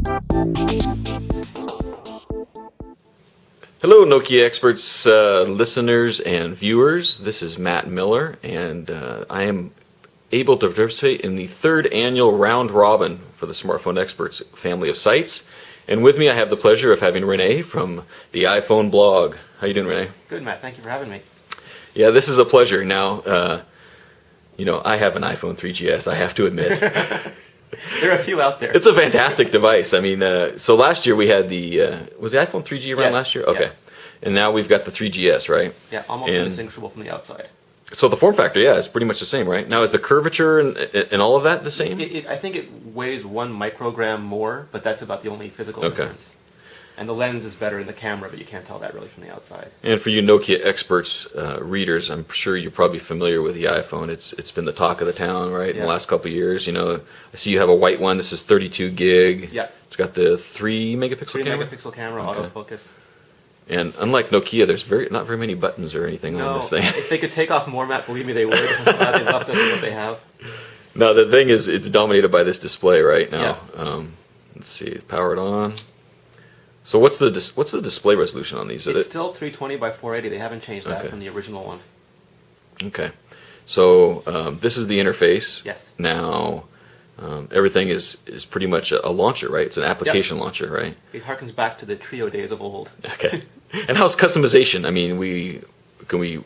Hello, Nokia Experts listeners and viewers. This is Matt Miller, and I am able to participate in the third annual round robin for the Smartphone Experts family of sites. And with me, I have the pleasure of having Rene from the iPhone blog. How you doing, Rene? Good, Matt. Thank you for having me. Yeah, this is a pleasure. Now, I have an iPhone 3GS, I have to admit. There are a few out there. It's a fantastic device. I mean, so last year we had was the iPhone 3G around last year? Okay. Yeah. And now we've got the 3GS, right? Yeah, almost indistinguishable from the outside. So the form factor, yeah, is pretty much the same, right? Now, is the curvature and all of that the same? I think it weighs 1 microgram more, but that's about the only physical difference. And the lens is better in the camera, but you can't tell that really from the outside. And for you Nokia Experts readers, I'm sure you're probably familiar with the iPhone. It's been the talk of the town, right, in the last couple of years. You know, I see you have a white one. This is 32 gig. Yeah. It's got the 3-megapixel camera? 3-megapixel camera, autofocus. And unlike Nokia, there's not very many buttons or anything on this thing. If they could take off more, Matt, believe me, they would. I'm glad they left us with what they have. Now, the thing is, it's dominated by this display right now. Yeah. Let's see, power it on. So what's the display resolution on these? It's still 320 by 480. They haven't changed that from the original one. Okay. So this is the interface. Yes. Now, everything is pretty much a launcher, right? It's an application launcher, right? It harkens back to the Trio days of old. Okay. And how's customization? I mean, can we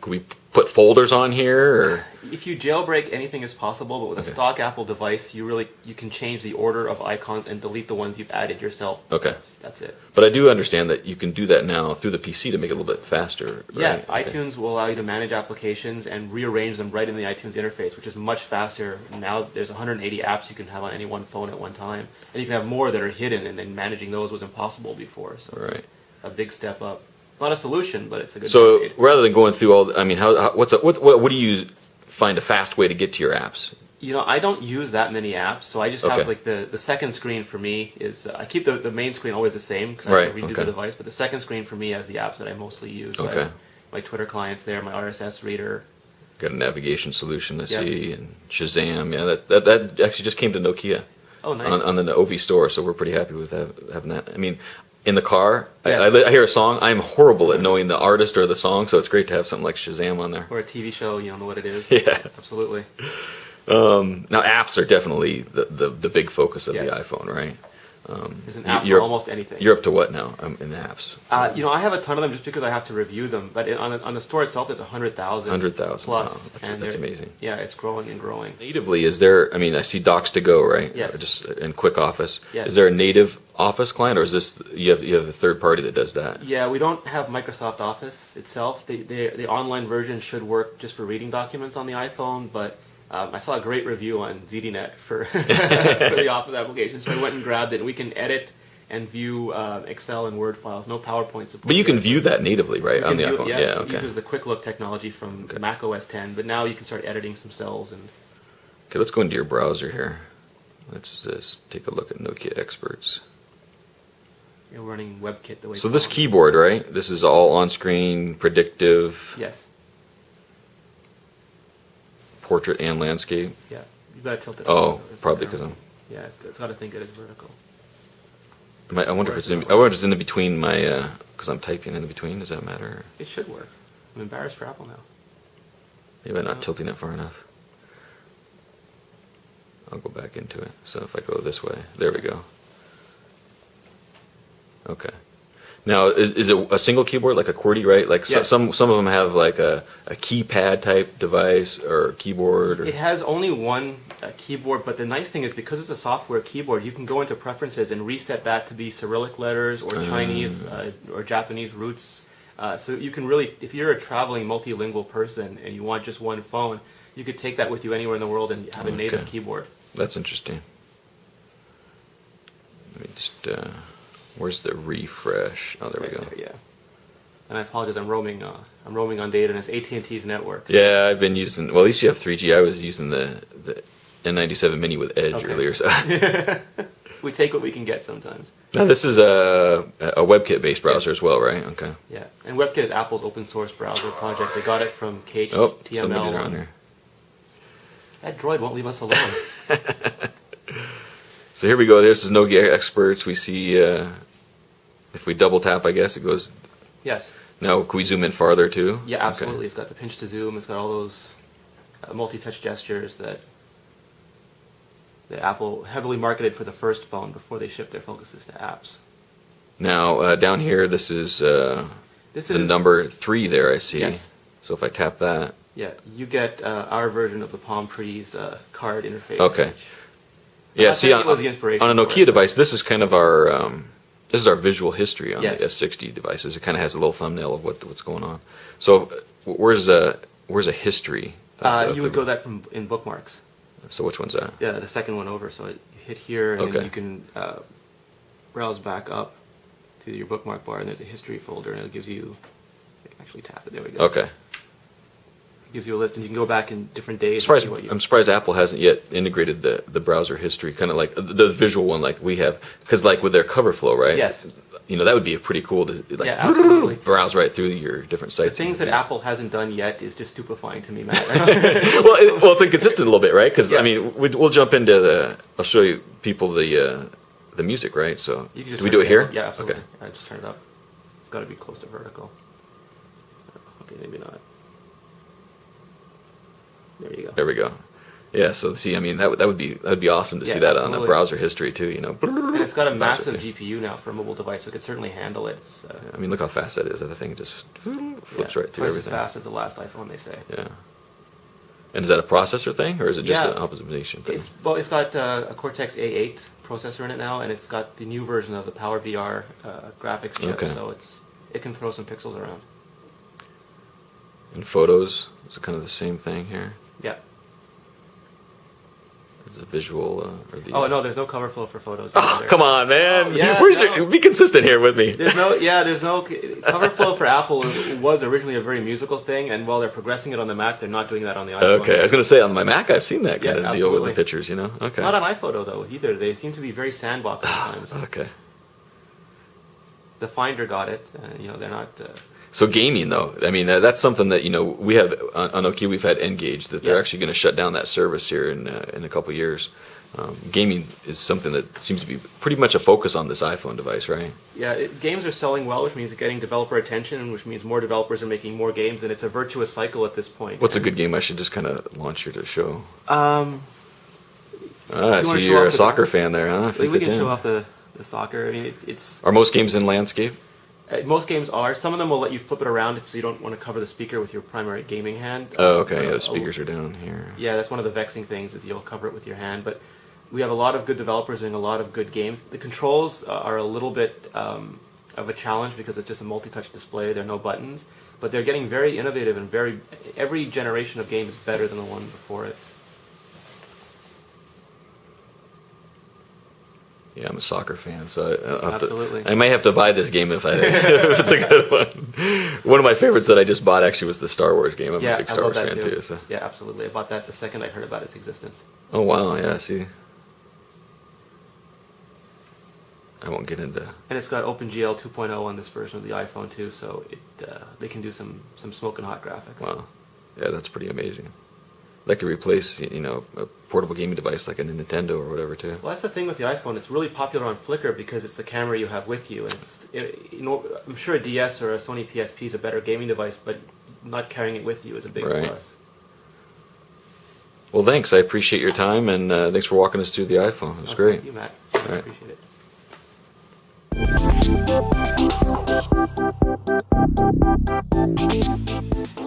put folders on here? Or? If you jailbreak, anything is possible, but with a stock Apple device, you can change the order of icons and delete the ones you've added yourself. Okay. That's it. But I do understand that you can do that now through the PC to make it a little bit faster, right? Yeah, iTunes will allow you to manage applications and rearrange them right in the iTunes interface, which is much faster. Now there's 180 apps you can have on any one phone at one time, and you can have more that are hidden, and then managing those was impossible before. So it's a big step up. It's not a solution, but it's a good. So rather than going through all, I mean, what do you find a fast way to get to your apps? You know, I don't use that many apps, so I just have like the second screen for me is I keep the main screen always the same because I have to redo the device, but the second screen for me has the apps that I mostly use. So I have my Twitter clients there, my RSS reader. Got a navigation solution, I see, and Shazam. Yeah, that actually just came to Nokia. Oh, nice. On the OV store, so we're pretty happy with having that. I mean, in the car, I hear a song. I'm horrible at knowing the artist or the song, so it's great to have something like Shazam on there. Or a TV show, you don't know what it is. Yeah. Absolutely. Now, apps are definitely the big focus of the iPhone, right? There's an app for almost anything. You're up to what now in apps? You know, I have a ton of them just because I have to review them. But on the store itself, there's 100,000. 100,000 plus. Wow, that's amazing. Yeah, it's growing and growing. Natively, is there? I mean, I see Docs to Go, right? Yes. Just in Quick Office. Yes. Is there a native Office client, or is this you have a third party that does that? Yeah, we don't have Microsoft Office itself. The online version should work just for reading documents on the iPhone, but. I saw a great review on ZDNet for the Office application, so I went and grabbed it. And we can edit and view Excel and Word files. No PowerPoint support. But you can view that natively, right, on the iPhone? Yeah, it uses the Quick Look technology from Mac OS 10, but now you can start editing some cells. Okay, let's go into your browser here. Let's just take a look at Nokia Experts. You're running WebKit the way. So this keyboard, right? This is all on-screen, predictive. Yes. Portrait and landscape. Yeah, you gotta tilt it. Oh, probably because I'm. Yeah, it's got to think it is vertical. I wonder if it's in. I wonder if it's in between my. Because I'm typing in between. Does that matter? It should work. I'm embarrassed for Apple now. Maybe I'm not tilting it far enough. I'll go back into it. So if I go this way, there we go. Okay. Now, is it a single keyboard, like a QWERTY, right? Like some of them have like a keypad type device or keyboard. Or... It has only one keyboard, but the nice thing is because it's a software keyboard, you can go into preferences and reset that to be Cyrillic letters or Chinese or Japanese roots. So you can really, if you're a traveling multilingual person and you want just one phone, you could take that with you anywhere in the world and have a native keyboard. That's interesting. Let me just... Where's the refresh? Oh, there we go. Yeah. And I apologize. I'm roaming on data, and it's AT&T's network. So. Yeah, I've been using. Well, at least you have 3G. I was using the N97 Mini with Edge earlier. So. We take what we can get sometimes. Now this is a WebKit-based browser as well, right? Okay. Yeah, and WebKit is Apple's open source browser project. They got it from KTML. Oh, somebody's around here. That droid won't leave us alone. So here we go. This is Nokia Experts. We see if we double tap, I guess it goes. Yes. Now, can we zoom in farther too? Yeah, absolutely. Okay. It's got the pinch to zoom. It's got all those multi-touch gestures that Apple heavily marketed for the first phone before they shipped their focuses to apps. Now, down here, this is the number 3 there, I see. Yes. So if I tap that. Yeah, you get our version of the Palm Pre's card interface. Okay. Yeah, see, on a Nokia device, this is kind of our this is our visual history on the S60 devices. It kind of has a little thumbnail of what's going on. So where's a history? You would go that in bookmarks. So which one's that? Yeah, the second one over. So you hit here, and then you can browse back up to your bookmark bar, and there's a history folder, and it gives you. I can actually tap it. There we go. Okay. It gives you a list, and you can go back in different days. I'm surprised Apple hasn't yet integrated the browser history, kind of like the visual one, like we have, because like with their cover flow, right? Yes. You know, that would be pretty cool to absolutely browse right through your different sites. The things that Apple hasn't done yet is just stupefying to me, Matt. well, it's inconsistent a little bit, right? Because I mean, we'll jump into I'll show you people the music, right? So you can just do we do it here? Yeah, absolutely. Okay. I just turn it up. It's got to be close to vertical. Okay, maybe not. There you go. There we go. Yeah, so see, I mean, that would be awesome to see that on a browser history too, you know. And it's got a massive GPU now for a mobile device, so it could certainly handle it. I mean, look how fast that is. That thing just flips right through everything. Twice as fast as the last iPhone, they say. Yeah. And is that a processor thing, or is it just an optimization thing? It's got a Cortex A8 processor in it now, and it's got the new version of the PowerVR graphics chip, so it can throw some pixels around. And photos, is it kind of the same thing here? Yeah. Is it visual or the? Oh no, there's no cover flow for photos. Oh, come on, man! Oh, be consistent here with me. There's no cover flow for Apple. Was originally a very musical thing, and while they're progressing it on the Mac, they're not doing that on the iPhone. Okay, I was going to say on my Mac, I've seen that kind of deal with the pictures. You know, okay. Not on iPhoto though either. They seem to be very sandbox sometimes. Okay. The Finder got it. They're not. So gaming, though, I mean, that's something that, we have, on Nokia, we've had Engage, that they're actually going to shut down that service here in a couple of years. Gaming is something that seems to be pretty much a focus on this iPhone device, right? Yeah, games are selling well, which means getting developer attention, which means more developers are making more games, and it's a virtuous cycle at this point. What's a good game I should just kind of launch here to show? I see you're a soccer fan there, huh? We can show off the soccer. I mean, it's. Are most games in landscape? Most games are. Some of them will let you flip it around so you don't want to cover the speaker with your primary gaming hand. Oh, okay. Yeah, the speakers are down here. Yeah, that's one of the vexing things is you'll cover it with your hand. But we have a lot of good developers doing a lot of good games. The controls are a little bit of a challenge because it's just a multi-touch display. There are no buttons. But they're getting very innovative and every generation of game is better than the one before it. Yeah, I'm a soccer fan, so Absolutely. I might have to buy this game if it's a good one. One of my favorites that I just bought actually was the Star Wars game. I'm a big Star Wars fan too. So. Yeah, absolutely. I bought that the second I heard about its existence. Oh wow! Yeah, see, I won't get into. And it's got OpenGL 2.0 on this version of the iPhone too, so they can do some smoking hot graphics. Wow, yeah, that's pretty amazing. That could replace, a portable gaming device like a Nintendo or whatever too. Well, that's the thing with the iPhone. It's really popular on Flickr because it's the camera you have with you. And I'm sure a DS or a Sony PSP is a better gaming device, but not carrying it with you is a big plus. Well, thanks. I appreciate your time, and thanks for walking us through the iPhone. It was great. Thank you, Matt. All right. I appreciate it.